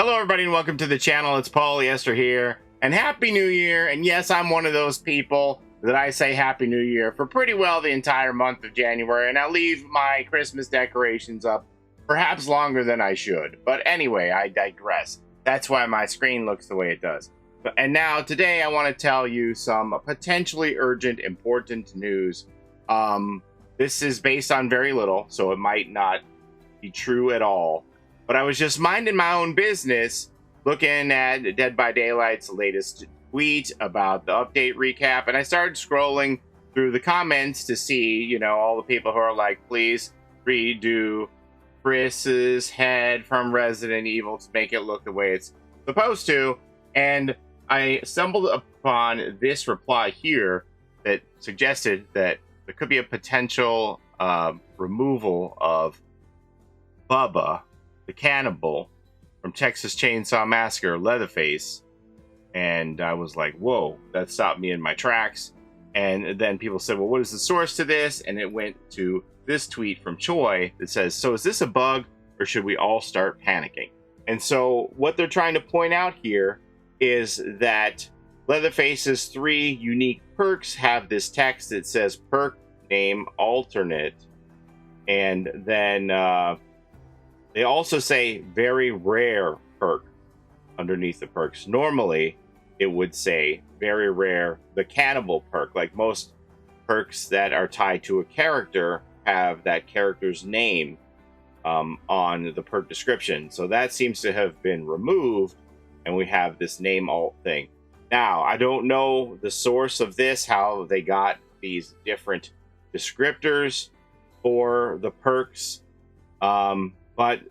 Hello everybody and welcome to the channel. It's Paulie Esther here, and Happy New Year. And yes, I'm one of those people that I say Happy New Year for pretty well the entire month of January, and I leave my Christmas decorations up perhaps longer than I should. But anyway, I digress. That's why my screen looks the way it does. And now today I want to tell you some potentially urgent, important news. This is based on very little, so it might not be true at all. But I was just minding my own business, looking at Dead by Daylight's latest tweet about the update recap, and I started scrolling through the comments to see, you know, all the people who are like, please redo Chris's head from Resident Evil to make it look the way it's supposed to. And I stumbled upon this reply here that suggested that there could be a potential removal of Bubba, the cannibal from Texas Chainsaw Massacre, Leatherface. And I was like, whoa, that stopped me in my tracks. And then people said, well, what is the source to this? And it went to this tweet from Choi that says, so is this a bug or should we all start panicking? And so what they're trying to point out here is that Leatherface's 3 unique perks have this text that says perk name alternate. And then they also say very rare perk underneath the perks. Normally, it would say very rare, the cannibal perk. Like most perks that are tied to a character have that character's name on the perk description. So that seems to have been removed, and we have this name alt thing. Now, I don't know the source of this, how they got these different descriptors for the perks. But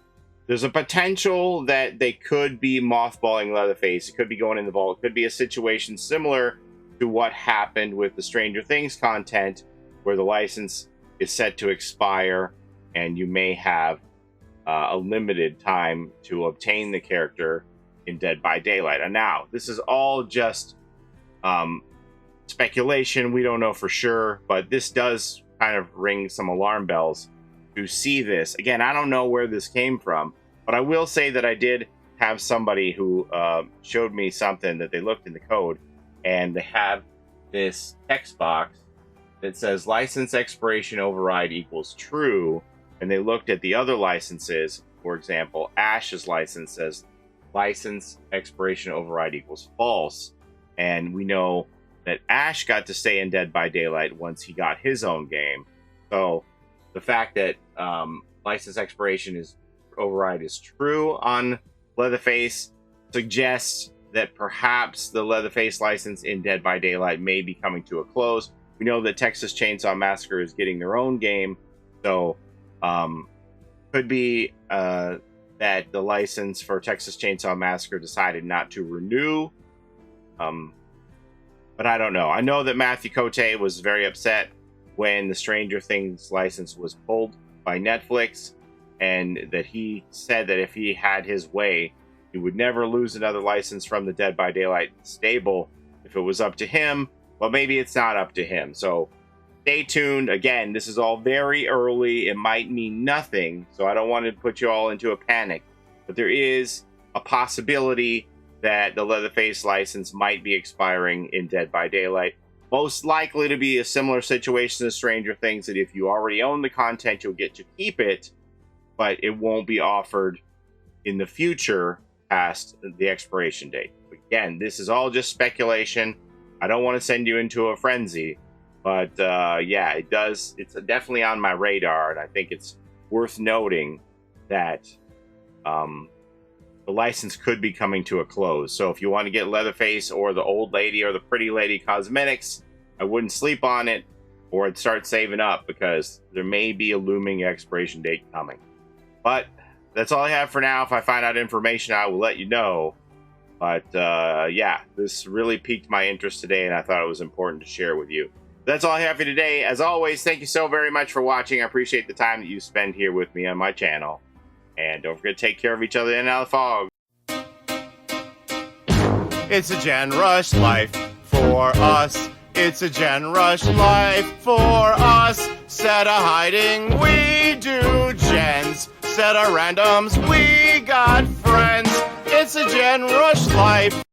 there's a potential that they could be mothballing Leatherface. It could be going in the vault. It could be a situation similar to what happened with the Stranger Things content, where the license is set to expire and you may have a limited time to obtain the character in Dead by Daylight. And now, this is all just speculation. We don't know for sure, but this does kind of ring some alarm bells to see this. Again, I don't know where this came from, but I will say that I did have somebody who showed me something that they looked in the code, and they have this text box that says license expiration override equals true, and they looked at the other licenses. For example, Ash's license says license expiration override equals false, and we know that Ash got to stay in Dead by Daylight once he got his own game. So the fact that license expiration override is true on Leatherface suggests that perhaps the Leatherface license in Dead by Daylight may be coming to a close. We know that Texas Chainsaw Massacre is getting their own game, so could be that the license for Texas Chainsaw Massacre decided not to renew. But I don't know. I know that Matthew Cote was very upset when the Stranger Things license was pulled by Netflix, and that he said that if he had his way, he would never lose another license from the Dead by Daylight stable if it was up to him. But maybe it's not up to him. So stay tuned. Again, this is all very early. It might mean nothing, so I don't want to put you all into a panic. But there is a possibility that the Leatherface license might be expiring in Dead by Daylight. Most likely to be a similar situation as Stranger Things, that if you already own the content, you'll get to keep it, but it won't be offered in the future past the expiration date. Again, this is all just speculation. I don't want to send you into a frenzy, but yeah, it's definitely on my radar, and I think it's worth noting that the license could be coming to a close. So if you want to get Leatherface or the old lady or the pretty lady cosmetics, I wouldn't sleep on it, or I'd start saving up, because there may be a looming expiration date coming. But that's all I have for now. If I find out information, I will let you know. But yeah, this really piqued my interest today, and I thought it was important to share with you. That's all I have for today. As always, thank you so very much for watching. I appreciate the time that you spend here with me on my channel. And don't forget to take care of each other in and out of the fog. It's a Gen Rush life for us. It's a Gen Rush life for us. Set a hiding, we do gens. Set a randoms, we got friends. It's Oxygen Rush Life.